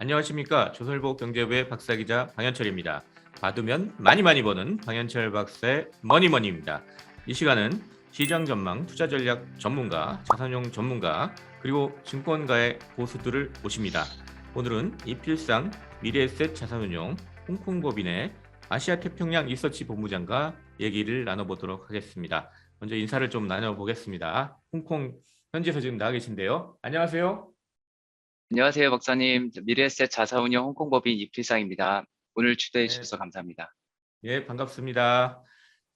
안녕하십니까. 조선일보 경제부의 박사기자 방현철입니다. 받으면 많이 많이 버는 방현철 박사의 머니머니입니다. 이 시간은 시장 전망, 투자 전략 전문가, 자산용 전문가, 그리고 증권가의 고수들을 모십니다. 오늘은 이필상 미래에셋 자산운용 홍콩법인의 아시아 태평양 리서치 본부장과 얘기를 나눠보도록 하겠습니다. 먼저 인사를 좀 나눠보겠습니다. 홍콩 현지에서 지금 나와 계신데요. 안녕하세요. 안녕하세요, 박사님. 미래에셋 자사운용 홍콩법인 이필상입니다. 오늘 초대해 네, 주셔서 감사합니다. 예, 반갑습니다.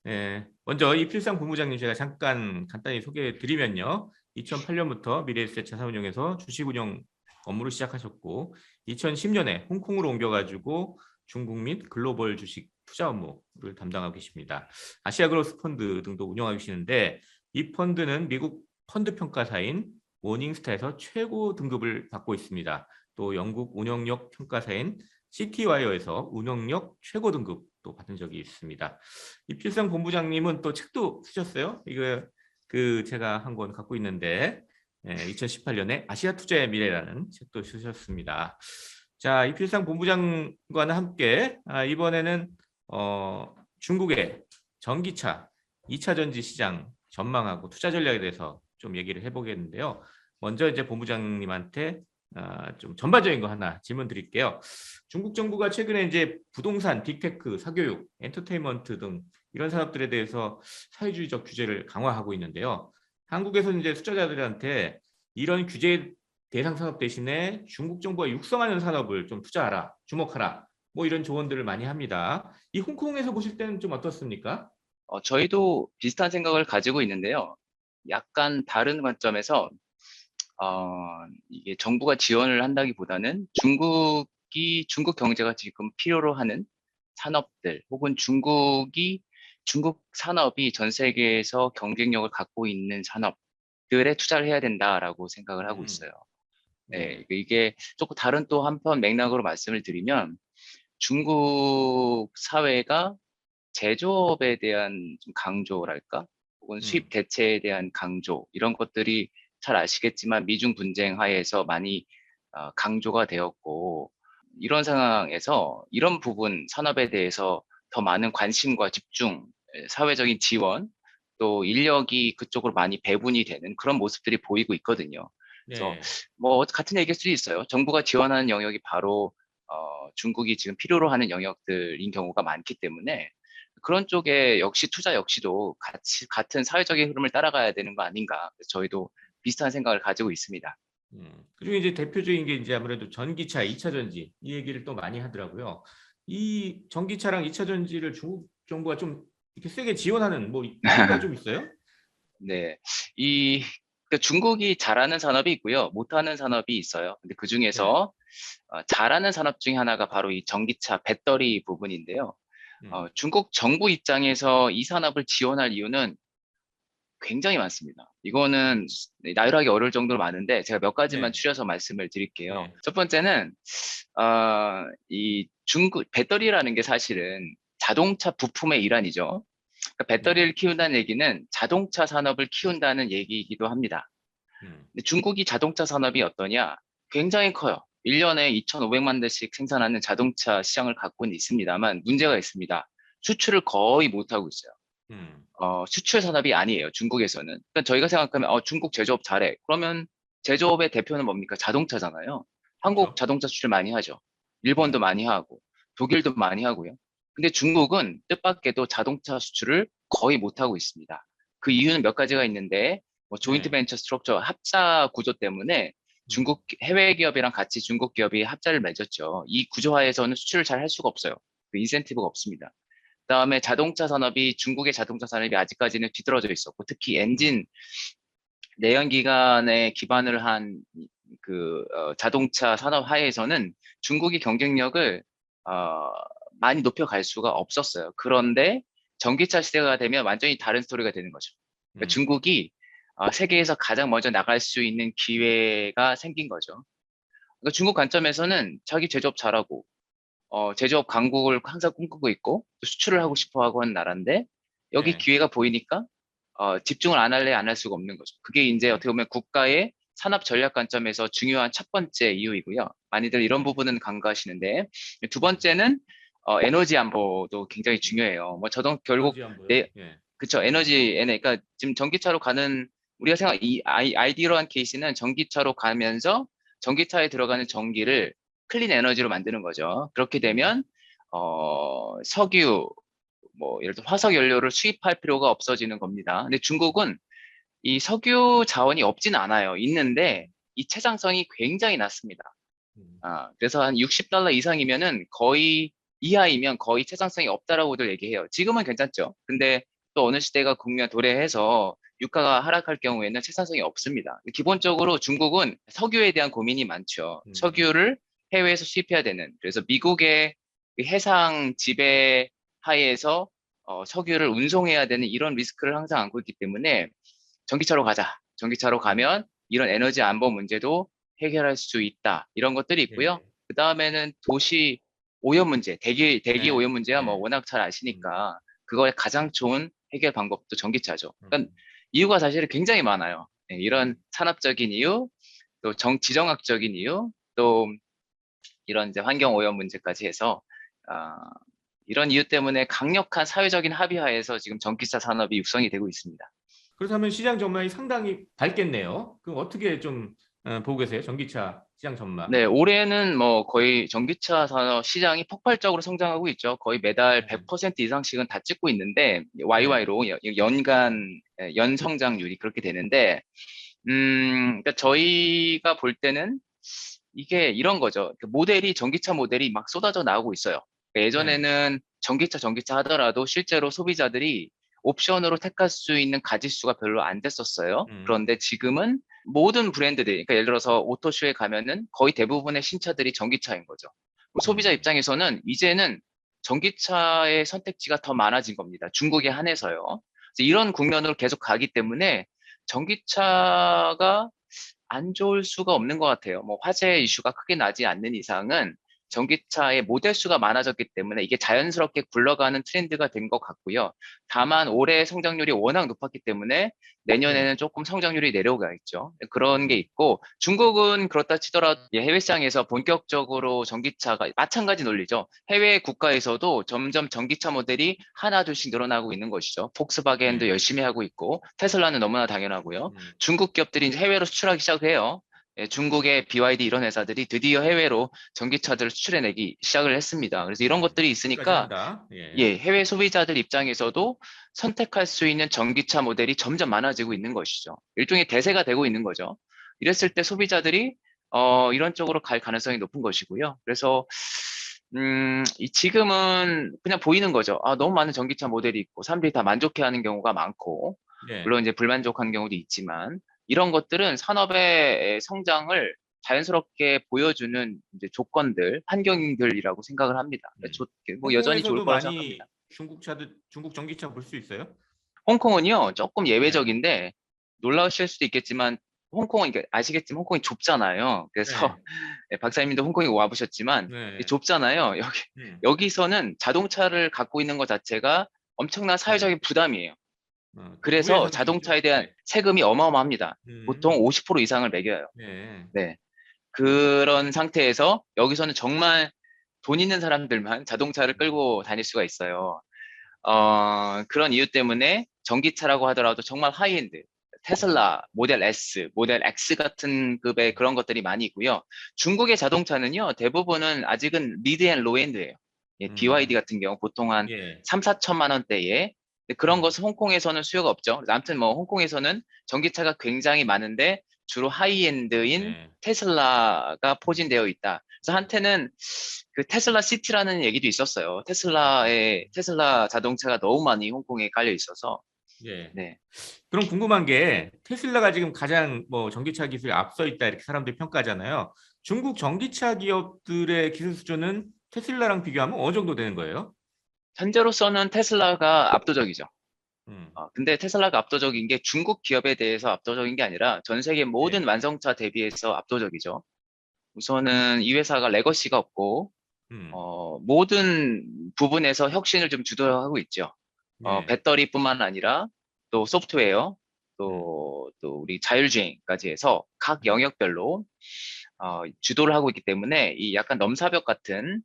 예, 먼저 이필상 본부장님 제가 잠깐 간단히 소개해 드리면요. 2008년부터 미래에셋 자산운용에서 주식운용 업무를 시작하셨고 2010년에 홍콩으로 옮겨가지고 중국 및 글로벌 주식 투자 업무를 담당하고 계십니다. 아시아 그로스 펀드 등도 운영하고 계시는데 이 펀드는 미국 펀드 평가사인 모닝스타에서 최고 등급을 받고 있습니다. 또 영국 운영력 평가사인 CT와이어에서 운영력 최고 등급도 받은 적이 있습니다. 이필상 본부장님은 또 책도 쓰셨어요. 이거 제가 한 권 갖고 있는데 2018년에 아시아 투자의 미래라는 책도 쓰셨습니다. 자, 이필상 본부장과는 함께 이번에는 중국의 전기차 2차 전지 시장 전망하고 투자 전략에 대해서 좀 얘기를 해보겠는데요. 먼저 이제 본부장님한테 좀 전반적인 거 하나 질문 드릴게요. 중국 정부가 최근에 이제 부동산, 빅테크, 사교육, 엔터테인먼트 등 이런 산업들에 대해서 사회주의적 규제를 강화하고 있는데요. 한국에서는 이제 투자자들한테 이런 규제 대상 산업 대신에 중국 정부가 육성하는 산업을 좀 투자하라, 주목하라, 뭐 이런 조언들을 많이 합니다. 이 홍콩에서 보실 때는 좀 어떻습니까? 저희도 비슷한 생각을 가지고 있는데요. 약간 다른 관점에서 이게 정부가 지원을 한다기보다는 중국 경제가 지금 필요로 하는 산업들 혹은 중국 산업이 전 세계에서 경쟁력을 갖고 있는 산업들에 투자를 해야 된다라고 생각을 하고 음, 있어요. 네, 네, 이게 조금 다른 또 한편 맥락으로 말씀을 드리면 중국 사회가 제조업에 대한 좀 강조랄까? 혹은 수입 음, 대체에 대한 강조, 이런 것들이 잘 아시겠지만 미중 분쟁 하에서 많이 강조가 되었고, 이런 상황에서 이런 부분 산업에 대해서 더 많은 관심과 집중, 사회적인 지원, 또 인력이 그쪽으로 많이 배분이 되는 그런 모습들이 보이고 있거든요. 그래서 네. 뭐 같은 얘기일 수도 있어요. 정부가 지원하는 영역이 바로 중국이 지금 필요로 하는 영역들인 경우가 많기 때문에 그런 쪽에 역시 투자 역시도 같은 사회적인 흐름을 따라가야 되는 거 아닌가. 그래서 저희도 비슷한 생각을 가지고 있습니다. 그리고 이제 대표적인 게 이제 아무래도 전기차 2차 전지 이 얘기를 또 많이 하더라고요. 이 전기차랑 2차 전지를 중국 정부가 좀 이렇게 세게 지원하는 뭐 이유가 좀 있어요? 네. 이, 그 중국이 잘하는 산업이 있고요. 못하는 산업이 있어요. 근데 그 네. 중에서 잘하는 산업 중에 하나가 바로 이 전기차 배터리 부분인데요. 음, 중국 정부 입장에서 이 산업을 지원할 이유는 굉장히 많습니다. 이거는 나열하기 어려울 정도로 많은데 제가 몇 가지만 네. 추려서 말씀을 드릴게요. 네. 첫 번째는 이 중국 배터리라는 게 사실은 자동차 부품의 일환이죠. 그러니까 네. 배터리를 키운다는 얘기는 자동차 산업을 키운다는 얘기이기도 합니다. 음, 근데 중국이 자동차 산업이 어떠냐? 굉장히 커요. 1년에 2,500만 대씩 생산하는 자동차 시장을 갖고는 있습니다만 문제가 있습니다. 수출을 거의 못하고 있어요. 음, 수출 산업이 아니에요. 중국에서는. 그러니까 저희가 생각하면 중국 제조업 잘해. 그러면 제조업의 대표는 뭡니까? 자동차잖아요. 한국 그렇죠. 자동차 수출 많이 하죠. 일본도 음, 많이 하고 독일도 많이 하고요. 근데 중국은 뜻밖에도 자동차 수출을 거의 못 하고 있습니다. 그 이유는 몇 가지가 있는데 뭐 조인트 네. 벤처 스트럭처 합자 구조 때문에 음, 중국 해외 기업이랑 같이 중국 기업이 합자를 맺었죠. 이 구조화에서는 수출을 잘 할 수가 없어요. 그 인센티브가 없습니다. 그다음에 자동차 산업이 중국의 자동차 산업이 아직까지는 뒤떨어져 있었고 특히 음, 엔진 내연기관에 기반을 한 자동차 산업 하에서는 중국이 경쟁력을 어, 많이 높여갈 수가 없었어요. 그런데 전기차 시대가 되면 완전히 다른 스토리가 되는 거죠. 그러니까 음, 중국이 세계에서 가장 먼저 나갈 수 있는 기회가 생긴 거죠. 그러니까 중국 관점에서는 자기 제조업 잘하고 제조업 강국을 항상 꿈꾸고 있고 또 수출을 하고 음, 싶어 하고 하는 나라인데 여기 네. 기회가 보이니까 집중을 안 할래 안 할 수가 없는 거죠. 그게 이제 음, 어떻게 보면 국가의 산업 전략 관점에서 중요한 첫 번째 이유이고요. 많이들 이런 부분은 간과하시는데 두 번째는 에너지 안보도 굉장히 중요해요. 뭐 저도 결국 에너지 안보요? 내 예. 그쵸 그러니까 지금 전기차로 가는 우리가 생각 이 아이디어한 케이스는 전기차로 가면서 전기차에 들어가는 전기를 클린 에너지로 만드는 거죠. 그렇게 음. 되면 석유 뭐 예를 들어 화석 연료를 수입할 필요가 없어지는 겁니다. 근데 중국은 이 석유 자원이 없진 않아요. 있는데 이 채상성이 굉장히 낮습니다. 음. 그래서 한 $60 이상이면은 거의 이하이면 거의 채상성이 없다라고들 얘기해요. 지금은 괜찮죠. 근데 또 어느 시대가 국면 도래해서 유가가 하락할 경우에는 채상성이 없습니다. 기본적으로 중국은 석유에 대한 고민이 많죠. 음. 석유를 해외에서 수입해야 되는. 그래서 미국의 그 해상 지배 하에서 석유를 운송해야 되는 이런 리스크를 항상 안고 있기 때문에 전기차로 가자. 전기차로 예. 가면 이런 에너지 안보 문제도 해결할 수 있다. 이런 것들이 있고요. 예. 그 다음에는 도시 오염 문제, 대기 네. 오염 문제야 뭐 예. 워낙 잘 음. 아시니까 그거에 가장 좋은 해결 방법도 전기차죠. 그러니까 음. 이유가 사실 굉장히 많아요. 이런 산업적인 이유, 또 지정학적인 이유, 또 이런 이제 환경 오염 문제까지 해서 아, 이런 이유 때문에 강력한 사회적인 합의하에서 지금 전기차 산업이 육성이 되고 있습니다. 그렇다면 시장 전망이 상당히 밝겠네요. 그럼 어떻게 좀 보고 계세요? 전기차 시장 전망? 네, 올해는 뭐 거의 전기차 산업 시장이 폭발적으로 성장하고 있죠. 거의 매달 네. 100% 이상씩은 다 찍고 있는데, 네. YY로 연간 연성장률이 그렇게 되는데, 그러니까 저희가 볼 때는 이게 이런 거죠. 그 전기차 모델이 막 쏟아져 나오고 있어요. 그러니까 네. 예전에는 전기차 하더라도 실제로 소비자들이 옵션으로 택할 수 있는 가짓수가 별로 안 됐었어요. 음. 그런데 지금은 모든 브랜드들, 그러니까 예를 들어서 오토쇼에 가면은 거의 대부분의 신차들이 전기차인 거죠. 소비자 음. 입장에서는 이제는 전기차의 선택지가 더 많아진 겁니다. 중국에 한해서요. 그래서 이런 국면으로 계속 가기 때문에 전기차가 안 좋을 수가 없는 것 같아요. 뭐 화재 음. 이슈가 크게 나지 않는 이상은 전기차의 모델 수가 많아졌기 때문에 이게 자연스럽게 굴러가는 트렌드가 된 것 같고요. 다만 올해 성장률이 워낙 높았기 때문에 네. 내년에는 조금 성장률이 내려오겠죠. 그런 게 음. 있고 중국은 그렇다 치더라도 해외 시장에서 본격적으로 전기차가 마찬가지 논리죠. 해외 국가에서도 점점 전기차 모델이 하나 둘씩 늘어나고 있는 것이죠. 폭스바겐도 네. 열심히 하고 있고 테슬라는 너무나 당연하고요. 음. 중국 기업들이 이제 해외로 수출하기 시작해요. 중국의 BYD 이런 회사들이 드디어 해외로 전기차들을 수출해내기 시작을 했습니다. 그래서 이런 것들이 까지 있으니까 한다. 예. 예, 해외 소비자들 입장에서도 선택할 수 있는 전기차 모델이 점점 많아지고 있는 것이죠. 일종의 대세가 되고 있는 거죠. 이랬을 때 소비자들이 이런 쪽으로 갈 가능성이 높은 것이고요. 그래서 지금은 그냥 보이는 거죠. 너무 많은 전기차 모델이 있고 사람들이 다 만족해하는 경우가 많고 네. 물론 이제 불만족한 경우도 있지만 이런 것들은 산업의 성장을 자연스럽게 보여주는 이제 조건들, 환경들이라고 생각을 합니다. 음. 뭐 여전히 좋을 홍콩에서도 거라 생각합니다. 많이 중국 전기차 볼 수 있어요? 홍콩은요, 조금 네. 예외적인데, 놀라우실 수도 있겠지만, 홍콩은, 아시겠지만, 홍콩이 좁잖아요. 그래서, 네. 박사님도 홍콩에 와보셨지만, 네. 좁잖아요. 음. 여기서는 자동차를 갖고 있는 것 자체가 엄청난 네. 사회적인 부담이에요. 또 부의 그래서 상징이죠. 자동차에 대한 예. 세금이 어마어마합니다. 보통 음. 50% 이상을 매겨요. 네. 네. 그런 상태에서 여기서는 정말 돈 있는 사람들만 자동차를 음. 끌고 다닐 수가 있어요. 그런 이유 때문에 전기차라고 하더라도 정말 하이엔드, 음. 테슬라, 모델 S, 모델 X 같은 급의 음. 그런 것들이 많이 있고요. 중국의 자동차는요, 대부분은 아직은 미드 앤 로엔드예요. 예, BYD 음. 같은 경우 보통 한 예. 3, 4천만 원대에 그런 음. 것은 홍콩에서는 수요가 없죠. 그래서 아무튼 뭐 홍콩에서는 전기차가 굉장히 많은데 주로 하이엔드인 네. 테슬라가 음. 포진되어 있다. 그래서 한때는 그 테슬라 시티라는 얘기도 있었어요. 음. 테슬라 자동차가 너무 많이 홍콩에 깔려 있어서. 예. 네. 그럼 궁금한 게 테슬라가 지금 가장 뭐 전기차 기술에 앞서 있다 이렇게 사람들이 평가하잖아요. 중국 전기차 기업들의 기술 수준은 테슬라랑 비교하면 어느 정도 되는 거예요? 현재로서는 테슬라가 압도적이죠. 음. 근데 테슬라가 압도적인 게 중국 기업에 대해서 압도적인 게 아니라 전 세계 모든 예. 완성차 대비해서 압도적이죠. 우선은 이 회사가 레거시가 없고, 음. 모든 부분에서 혁신을 좀 주도하고 있죠. 예. 배터리뿐만 아니라 또 소프트웨어, 또 우리 자율주행까지 해서 각 영역별로 주도를 하고 있기 때문에 이 약간 넘사벽 같은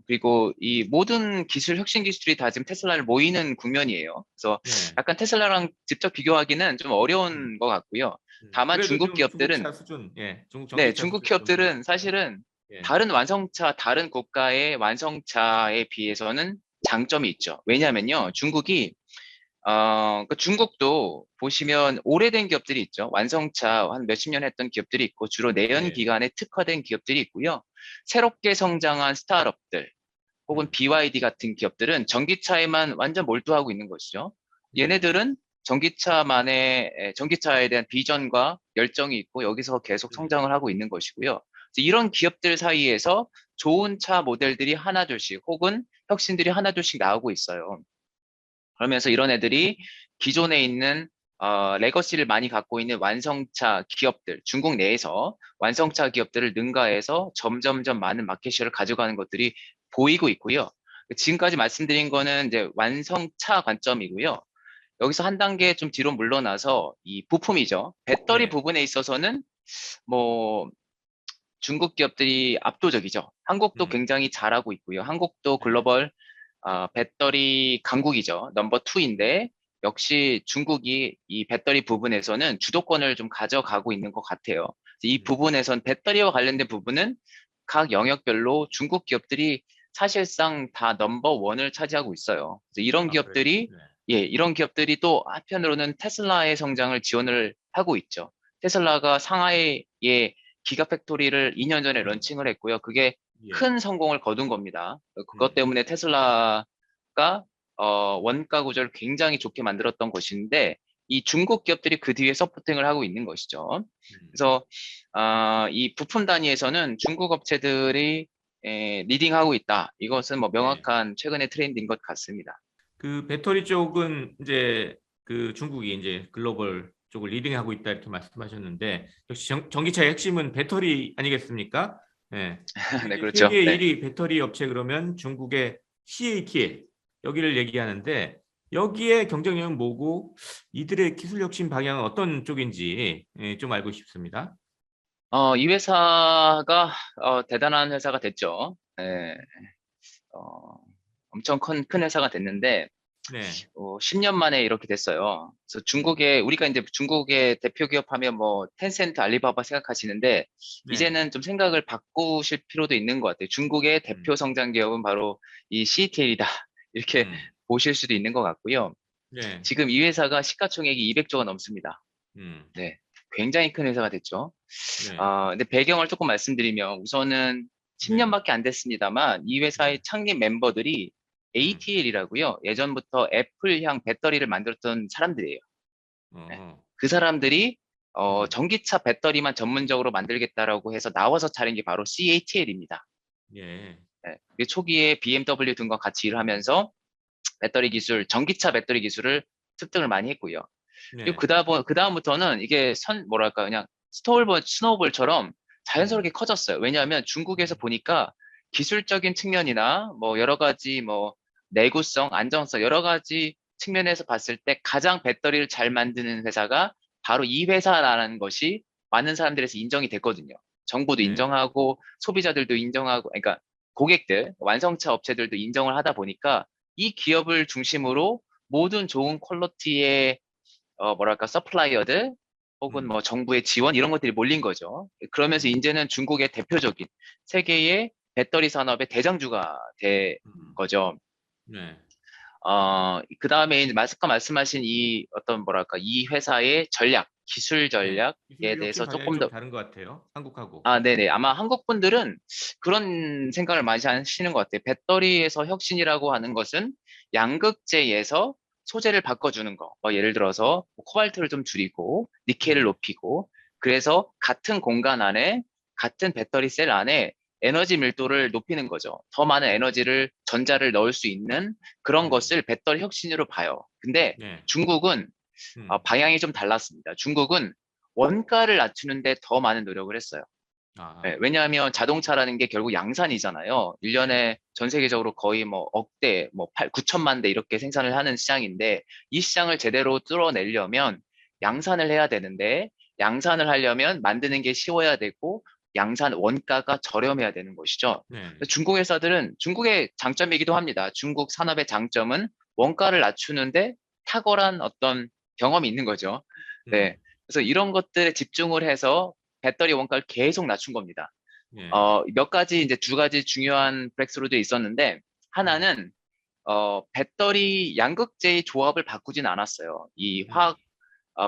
그리고 이 모든 혁신 기술이 다 지금 테슬라를 모이는 국면이에요. 그래서 네. 약간 테슬라랑 직접 비교하기는 좀 음, 어려운 것 같고요. 다만 그래도 중국 좀 기업들은, 중국차 수준, 예, 중국 네, 전기차 중국 수준 정도 기업들은 되겠죠. 사실은 예, 다른 국가의 완성차에 비해서는 장점이 있죠. 왜냐하면요, 중국도 보시면 오래된 기업들이 있죠. 완성차 한 몇십 년 했던 기업들이 있고, 주로 내연 예, 기관에 특화된 기업들이 있고요. 새롭게 성장한 스타트업들, 혹은 음, BYD 같은 기업들은 전기차에만 완전 몰두하고 있는 것이죠. 예, 얘네들은 전기차에 대한 비전과 열정이 있고 여기서 계속 음, 성장을 하고 있는 것이고요. 이런 기업들 사이에서 좋은 차 모델들이 하나둘씩 혹은 혁신들이 하나둘씩 나오고 있어요. 그러면서 이런 애들이 기존에 있는 레거시를 많이 갖고 있는 완성차 기업들, 중국 내에서 완성차 기업들을 능가해서 점점점 많은 마켓쉐어를 가져가는 것들이 보이고 있고요. 지금까지 말씀드린 거는 이제 완성차 관점이고요. 여기서 한 단계 좀 뒤로 물러나서 이 부품이죠. 배터리 네, 부분에 있어서는 뭐 중국 기업들이 압도적이죠. 한국도 음, 굉장히 잘하고 있고요. 한국도 네, 글로벌 배터리 강국이죠. 넘버 투인데 역시 중국이 이 배터리 부분에서는 주도권을 좀 가져가고 있는 것 같아요. 이 음, 부분에선 배터리와 관련된 부분은 각 영역별로 중국 기업들이 사실상 다 넘버 원을 차지하고 있어요. 그래서 아, 그래요? 네, 이런 기업들이 또 한편으로는 테슬라의 성장을 지원을 하고 있죠. 테슬라가 상하이에 기가팩토리를 2년 전에 음, 런칭을 했고요. 그게 예, 큰 성공을 거둔 겁니다. 그것 음, 때문에 테슬라가 원가 구조를 굉장히 좋게 만들었던 것인데 이 중국 기업들이 그 뒤에 서포팅을 하고 있는 것이죠. 음, 그래서 이 부품 단위에서는 중국 업체들이 리딩하고 있다. 이것은 뭐 예. 명확한 최근의 트렌드인 것 같습니다. 그 배터리 쪽은 이제 그 중국이 이제 글로벌 쪽을 리딩하고 있다 이렇게 말씀하셨는데 역시 전기차의 핵심은 배터리 아니겠습니까? 예. 근데 네, 이제 그렇죠. 세계 네. 1위 배터리 업체 그러면 중국의 CATL 여기를 얘기하는데 여기에 경쟁력은 뭐고 이들의 기술 혁신 방향은 어떤 쪽인지 예, 좀 알고 싶습니다. 이 회사가 대단한 회사가 됐죠. 네. 어, 엄청 큰 회사가 됐는데 네. 10년 만에 이렇게 됐어요. 그래서 음. 우리가 이제 중국의 대표 기업 하면 뭐 텐센트, 알리바바 생각하시는데 네. 이제는 좀 생각을 바꾸실 필요도 있는 것 같아요. 중국의 음. 대표 성장 기업은 바로 이 CATL이다. 이렇게 음. 보실 수도 있는 것 같고요. 네. 지금 이 회사가 시가총액이 200조가 넘습니다. 음. 네. 굉장히 큰 회사가 됐죠. 네. 근데 배경을 조금 말씀드리면 우선은 네. 10년밖에 안 됐습니다만 이 회사의 네. 창립 멤버들이 음. ATL이라고요. 예전부터 애플향 배터리를 만들었던 사람들이에요. 네. 어. 그 사람들이 음. 전기차 배터리만 전문적으로 만들겠다라고 해서 나와서 차린 게 바로 CATL입니다. 예. 초기에 BMW 등과 같이 일을 하면서 전기차 배터리 기술을 습득을 많이 했고요. 그리고 네. 그다음부터는 이게 뭐랄까, 그냥 스노우볼처럼 자연스럽게 음. 커졌어요. 왜냐하면 중국에서 음. 보니까 기술적인 측면이나 뭐 여러 가지 뭐 내구성, 안정성 여러 가지 측면에서 봤을 때 가장 배터리를 잘 만드는 회사가 바로 이 회사라는 것이 많은 사람들에서 인정이 됐거든요. 정부도 네. 인정하고 소비자들도 인정하고, 그러니까 고객들, 완성차 업체들도 인정을 하다 보니까 이 기업을 중심으로 모든 좋은 퀄리티의 뭐랄까, 서플라이어들 혹은 음. 뭐 정부의 지원 이런 것들이 몰린 거죠. 그러면서 음. 이제는 중국의 대표적인 세계의 배터리 산업의 대장주가 된 음. 거죠. 네. 그 다음에 아까 말씀하신 이 어떤 뭐랄까, 이 회사의 기술 네. 전략에 기술 혁신 대해서 방향이 조금 좀 더, 다른 것 같아요. 한국하고. 네네. 아마 한국 분들은 그런 생각을 많이 하시는 것 같아요. 배터리에서 혁신이라고 하는 것은 양극재에서 소재를 바꿔주는 거. 예를 들어서 뭐 코발트를 좀 줄이고, 니켈을 네. 높이고, 그래서 같은 공간 안에, 같은 배터리 셀 안에 에너지 밀도를 높이는 거죠. 더 많은 전자를 넣을 수 있는 그런 음. 것을 배터리 혁신으로 봐요. 근데 네. 중국은 음. 방향이 좀 달랐습니다. 중국은 원가를 낮추는데 더 많은 노력을 했어요. 네, 아. 왜냐하면 자동차라는 게 결국 양산이잖아요. 네. 1년에 전 세계적으로 거의 뭐 억대, 뭐 9천만 대 이렇게 생산을 하는 시장인데 이 시장을 제대로 뚫어내려면 양산을 해야 되는데 양산을 하려면 만드는 게 쉬워야 되고 양산 원가가 저렴해야 되는 것이죠. 네. 중국 회사들은 중국의 장점이기도 합니다. 중국 산업의 장점은 원가를 낮추는데 탁월한 어떤 경험이 있는 거죠. 네. 음. 그래서 이런 것들에 집중을 해서 배터리 원가를 계속 낮춘 겁니다. 예. 몇 가지 이제 두 가지 중요한 브렉스루도 있었는데 음. 하나는 배터리 양극재의 조합을 바꾸진 않았어요. 이 네.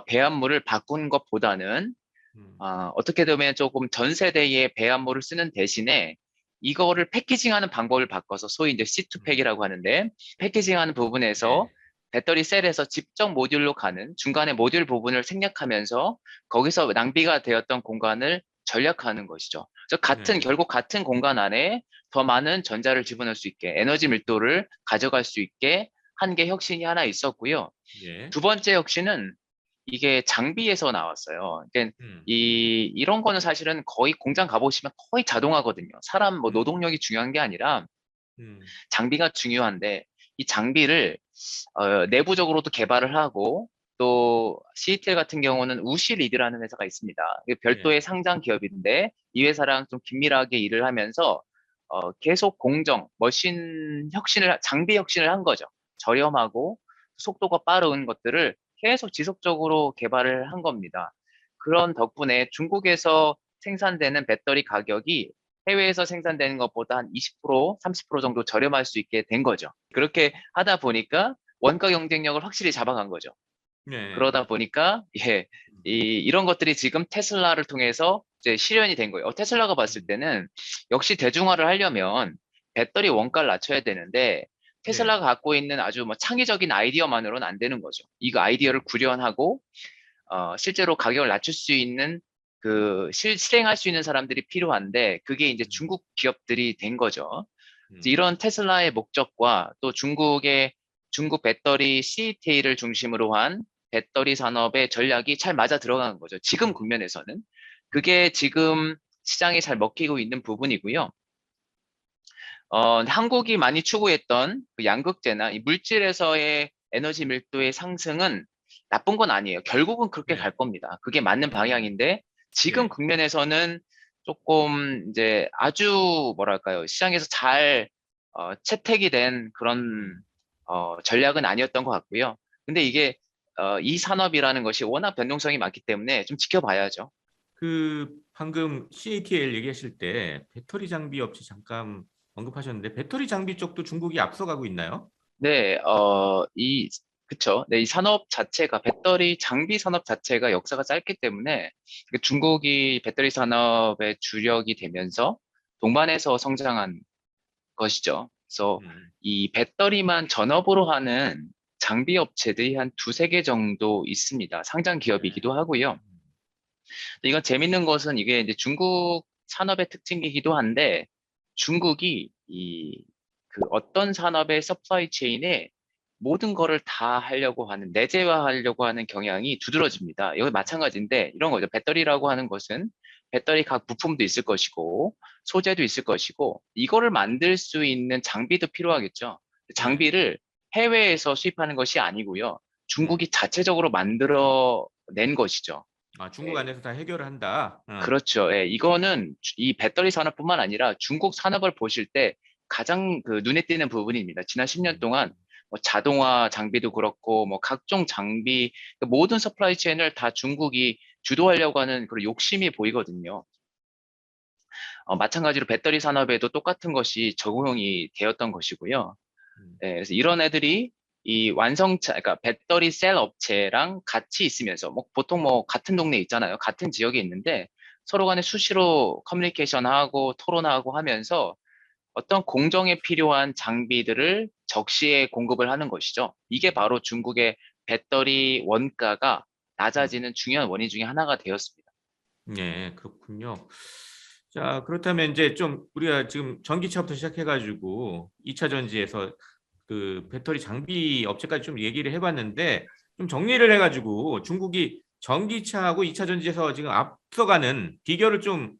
배합물을 바꾼 것보다는 음. 어떻게 되면 조금 전 세대의 배합물을 쓰는 대신에 이거를 패키징하는 방법을 바꿔서 소위 이제 음. C2팩이라고 하는데 패키징하는 부분에서 네. 배터리 셀에서 직접 모듈로 가는 중간에 모듈 부분을 생략하면서 거기서 낭비가 되었던 공간을 절약하는 것이죠. 그래서 네. 결국 같은 공간 안에 더 많은 전자를 집어넣을 수 있게 에너지 밀도를 가져갈 수 있게 한 게 혁신이 하나 있었고요. 예. 두 번째 혁신은 이게 장비에서 나왔어요. 그러니까 음. 이런 거는 사실은 거의 공장 가보시면 거의 자동화거든요. 사람 뭐 음. 노동력이 중요한 게 아니라 음. 장비가 중요한데 이 장비를 내부적으로도 개발을 하고 또 CATL 같은 경우는 우시 리드라는 회사가 있습니다. 이게 별도의 예. 상장 기업인데 이 회사랑 좀 긴밀하게 일을 하면서 계속 장비 혁신을 한 거죠. 저렴하고 속도가 빠른 것들을 계속 지속적으로 개발을 한 겁니다. 그런 덕분에 중국에서 생산되는 배터리 가격이 해외에서 생산되는 것보다 한 20%, 30% 정도 저렴할 수 있게 된 거죠. 그렇게 하다 보니까 원가 경쟁력을 확실히 잡아간 거죠. 네. 그러다 보니까 예, 음. 이런 것들이 지금 테슬라를 통해서 이제 실현이 된 거예요. 테슬라가 봤을 음. 때는 역시 대중화를 하려면 배터리 원가를 낮춰야 되는데 네. 테슬라가 갖고 있는 아주 뭐 창의적인 아이디어만으로는 안 되는 거죠. 이거 아이디어를 음. 구현하고 실제로 가격을 낮출 수 있는 실행할 수 있는 사람들이 필요한데 그게 이제 음. 중국 기업들이 된 거죠. 이제 음. 이런 테슬라의 목적과 또 중국 배터리 CATL을 중심으로 한 배터리 산업의 전략이 잘 맞아 들어가는 거죠. 지금 음. 국면에서는. 음. 그게 지금 시장에 잘 먹히고 있는 부분이고요. 한국이 많이 추구했던 그 양극재나 이 물질에서의 에너지 밀도의 상승은 나쁜 건 아니에요. 결국은 그렇게 갈 네. 겁니다. 그게 맞는 음. 방향인데 지금 네. 국면에서는 조금 이제 아주 뭐랄까요 시장에서 잘 채택이 된 그런 음. 전략은 아니었던 것 같고요. 근데 이게 이 산업이라는 것이 워낙 변동성이 많기 때문에 좀 지켜봐야죠. 그 방금 CATL 얘기하실 때 배터리 장비 업체 잠깐 언급하셨는데 배터리 장비 쪽도 중국이 앞서가고 있나요? 네, 그쵸. 네, 이 산업 자체가, 배터리 장비 산업 자체가 역사가 짧기 때문에 그 중국이 배터리 산업의 주력이 되면서 동반해서 성장한 것이죠. 그래서 음. 이 배터리만 전업으로 하는 장비 업체들이 한 두세 개 정도 있습니다. 상장 네. 기업이기도 하고요. 근데 이건 재밌는 것은 이게 이제 중국 산업의 특징이기도 한데 중국이 그 어떤 산업의 서플라이 체인에 모든 거를 다 하려고 하는 내재화하려고 하는 경향이 두드러집니다. 이건 마찬가지인데 이런 거죠. 배터리라고 하는 것은 배터리 각 부품도 있을 것이고 소재도 있을 것이고 이거를 만들 수 있는 장비도 필요하겠죠. 네. 장비를 해외에서 수입하는 것이 아니고요. 음. 중국이 자체적으로 만들어 낸 것이죠. 아, 중국 예, 안에서 다 해결을 한다. 그렇죠. 예, 이거는 이 배터리 산업뿐만 아니라 중국 산업을 보실 때 가장 그 눈에 띄는 부분입니다. 지난 10년 음. 동안 뭐 자동화 장비도 그렇고 뭐 각종 장비 그 모든 서플라이 체인을 다 중국이 주도하려고 하는 그런 욕심이 보이거든요. 마찬가지로 배터리 산업에도 똑같은 것이 적용이 되었던 것이고요. 음. 예, 그래서 이런 애들이 이 그러니까 배터리 셀 업체랑 같이 있으면서, 뭐, 보통 뭐, 같은 동네에 있잖아요. 같은 지역에 있는데, 서로 간에 수시로 커뮤니케이션 하고, 토론하고 하면서 어떤 공정에 필요한 장비들을 적시에 공급을 하는 것이죠. 이게 바로 중국의 배터리 원가가 음. 낮아지는 중요한 원인 중에 하나가 되었습니다. 네, 그렇군요. 자, 그렇다면 이제 좀 우리가 지금 전기차부터 시작해가지고 2차 전지에서 그 배터리 장비 업체까지 좀 얘기를 해봤는데 좀 정리를 해가지고 중국이 전기차하고 2차 전지에서 지금 앞서가는 비결을 좀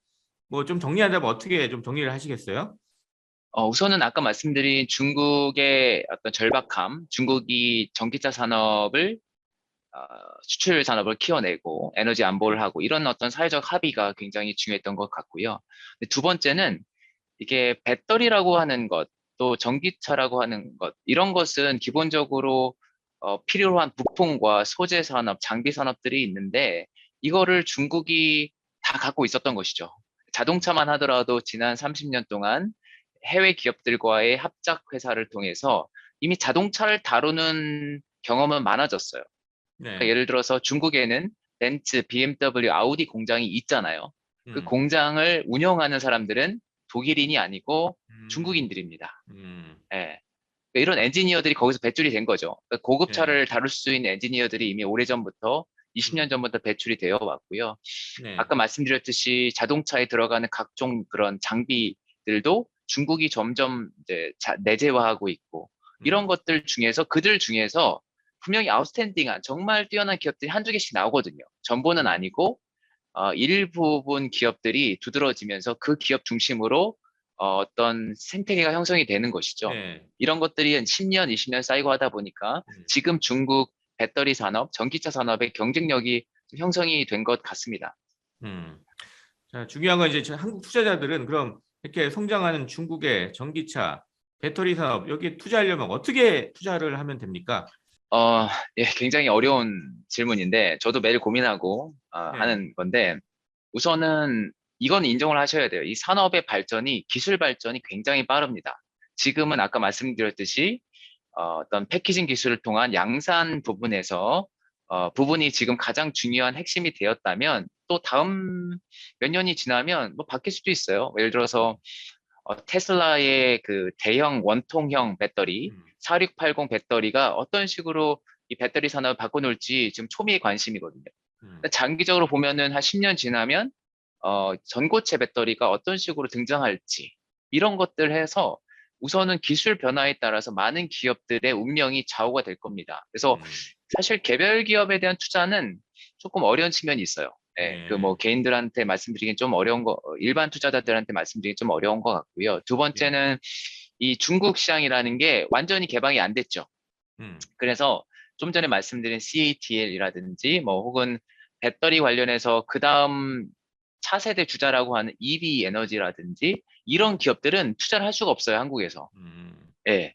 뭐 좀 정리하자면 어떻게 좀 정리를 하시겠어요? 우선은 아까 말씀드린 중국의 어떤 절박함, 중국이 전기차 산업을 수출 산업을 키워내고 에너지 안보를 하고 이런 어떤 사회적 합의가 굉장히 중요했던 것 같고요. 근데 두 번째는 이게 배터리라고 하는 것, 또 전기차라고 하는 것, 이런 것은 기본적으로 필요한 부품과 소재 산업, 장비 산업들이 있는데 이거를 중국이 다 갖고 있었던 것이죠. 자동차만 하더라도 지난 30년 동안 해외 기업들과의 합작 회사를 통해서 이미 자동차를 다루는 경험은 많아졌어요. 그러니까 네. 예를 들어서 중국에는 벤츠, BMW, 아우디 공장이 있잖아요. 그 음. 공장을 운영하는 사람들은 독일인이 아니고 음. 중국인들입니다. 음. 예. 그러니까 이런 엔지니어들이 거기서 배출이 된 거죠. 그러니까 네. 고급차를 다룰 수 있는 엔지니어들이 이미 오래전부터 20년 음. 전부터 배출이 되어 왔고요. 네. 아까 말씀드렸듯이 자동차에 들어가는 각종 그런 장비들도 중국이 점점 이제 내재화하고 있고 이런 음. 것들 중에서 그들 중에서 분명히 아웃스탠딩한 정말 뛰어난 기업들이 한두 개씩 나오거든요. 전부는 음. 아니고 일부분 기업들이 두드러지면서 그 기업 중심으로 어떤 생태계가 형성이 되는 것이죠. 네. 이런 것들이 한 10년, 20년 쌓이고 하다 보니까 음. 지금 중국 배터리 산업, 전기차 산업의 경쟁력이 좀 형성이 된 것 같습니다. 음. 자, 중요한 건 이제 한국 투자자들은 그럼 이렇게 성장하는 중국의 전기차, 배터리 산업 여기 투자하려면 어떻게 투자를 하면 됩니까? 예, 굉장히 어려운 질문인데 저도 매일 고민하고 네. 하는 건데 우선은 이건 인정을 하셔야 돼요. 이 산업의 발전이 기술 발전이 굉장히 빠릅니다. 지금은 아까 말씀드렸듯이 어떤 패키징 기술을 통한 양산 부분에서 부분이 지금 가장 중요한 핵심이 되었다면 또 다음 몇 년이 지나면 뭐 바뀔 수도 있어요. 예를 들어서 테슬라의 그 대형 원통형 배터리 음. 4680 배터리가 어떤 식으로 이 배터리 산업을 바꿔놓을지 지금 초미의 관심이거든요. 음. 장기적으로 보면은 한 10년 지나면 전고체 배터리가 어떤 식으로 등장할지 이런 것들 해서 우선은 기술 변화에 따라서 많은 기업들의 운명이 좌우가 될 겁니다. 그래서 음. 사실 개별 기업에 대한 투자는 조금 어려운 측면이 있어요. 예, 그 뭐 네. 개인들한테 말씀드리긴 좀 어려운 거, 일반 투자자들한테 말씀드리긴 좀 어려운 것 같고요. 두 네. 번째는 이 중국 시장이라는 게 완전히 개방이 안 됐죠. 음. 그래서 좀 전에 말씀드린 CATL이라든지 뭐 혹은 배터리 관련해서 그 다음 차세대 주자라고 하는 EV 에너지라든지 이런 음. 기업들은 투자를 할 수가 없어요, 한국에서. 음. 예.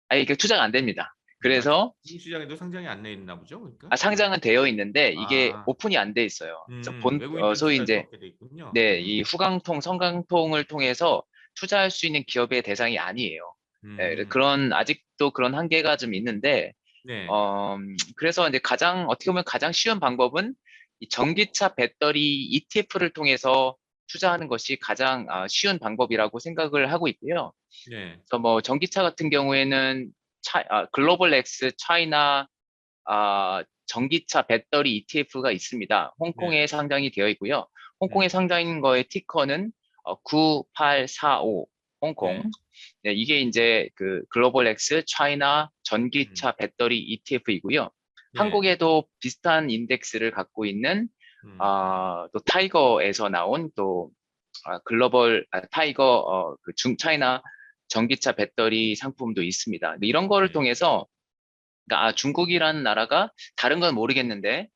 아니, 이게 투자가 안 됩니다. 아직 그래서 중국 시장에도 상장이 안 돼 있나 보죠, 그러니까? 네. 상장은 되어 있는데 이게 아. 오픈이 안 돼 있어요. 그래서 외국인들은 소위 투자할 수 이제 없게 돼 있군요. 네, 음. 이 후강통, 성강통을 통해서 투자할 수 있는 기업의 대상이 아니에요. 예, 음. 그런 아직도 그런 한계가 좀 있는데 네. 그래서 이제 어떻게 보면 가장 쉬운 방법은 이 전기차 배터리 ETF를 통해서 투자하는 것이 가장 쉬운 방법이라고 생각을 하고 있고요. 네. 그래서 뭐 전기차 같은 경우에는 글로벌 X 차이나 전기차 배터리 ETF가 있습니다. 네. 홍콩에 상장이 되어 있고요. 홍콩에 음. 상장인 거의 티커는 9845 홍콩. 네. 네, 이게 이제 그 글로벌 X 차이나 음. 전기차 배터리 ETF이고요. 네. 한국에도 비슷한 인덱스를 갖고 있는 음. 또 타이거에서 나온 또 글로벌 타이거 그 중차이나 전기차 배터리 상품도 있습니다. 근데 이런 거를 네. 통해서 그러니까 중국이라는 나라가 다른 건 모르겠는데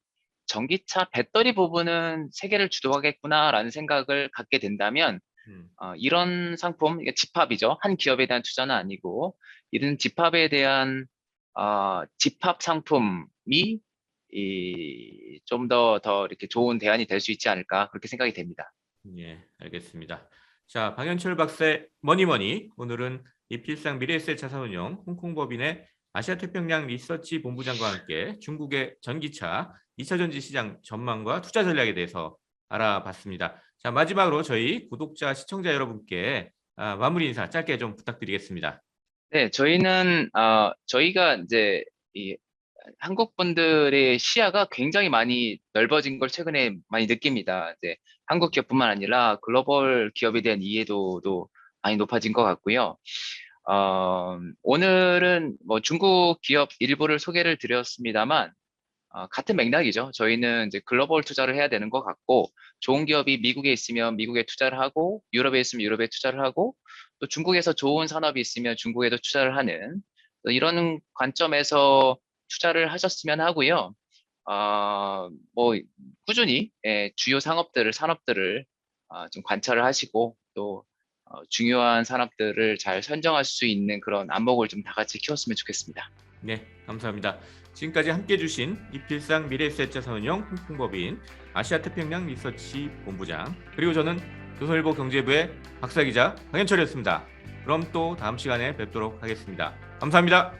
전기차 배터리 부분은 세계를 주도하겠구나라는 생각을 갖게 된다면 음. 이런 상품, 이게 집합이죠. 한 기업에 대한 투자는 아니고 이런 집합에 대한 집합 상품이 좀 더 이렇게 좋은 대안이 될 수 있지 않을까 그렇게 생각이 됩니다. 예, 알겠습니다. 자, 방현철 박사의 머니머니. 오늘은 이필상 미래에셋 자산운용 홍콩법인의 아시아태평양 리서치 본부장과 함께 중국의 전기차 2차 전지 시장 전망과 투자 전략에 대해서 알아봤습니다. 자, 마지막으로 저희 구독자, 시청자 여러분께 마무리 인사 짧게 좀 부탁드리겠습니다. 네, 저희가 이제 이 한국 분들의 시야가 굉장히 많이 넓어진 걸 최근에 많이 느낍니다. 이제 한국 기업뿐만 아니라 글로벌 기업에 대한 이해도도 많이 높아진 것 같고요. 오늘은 뭐 중국 기업 일부를 소개를 드렸습니다만, 같은 맥락이죠. 저희는 이제 글로벌 투자를 해야 되는 것 같고, 좋은 기업이 미국에 있으면 미국에 투자를 하고, 유럽에 있으면 유럽에 투자를 하고, 또 중국에서 좋은 산업이 있으면 중국에도 투자를 하는, 이런 관점에서 투자를 하셨으면 하고요. 뭐 꾸준히 주요 산업들을 좀 관찰을 하시고 또 중요한 산업들을 잘 선정할 수 있는 그런 안목을 좀 다 같이 키웠으면 좋겠습니다. 네, 감사합니다. 지금까지 함께해 주신 이필상 미래에셋 자산운용 홍콩법인 아시아태평양 리서치 본부장, 그리고 저는 조선일보 경제부의 박사기자 강현철이었습니다. 그럼 또 다음 시간에 뵙도록 하겠습니다. 감사합니다.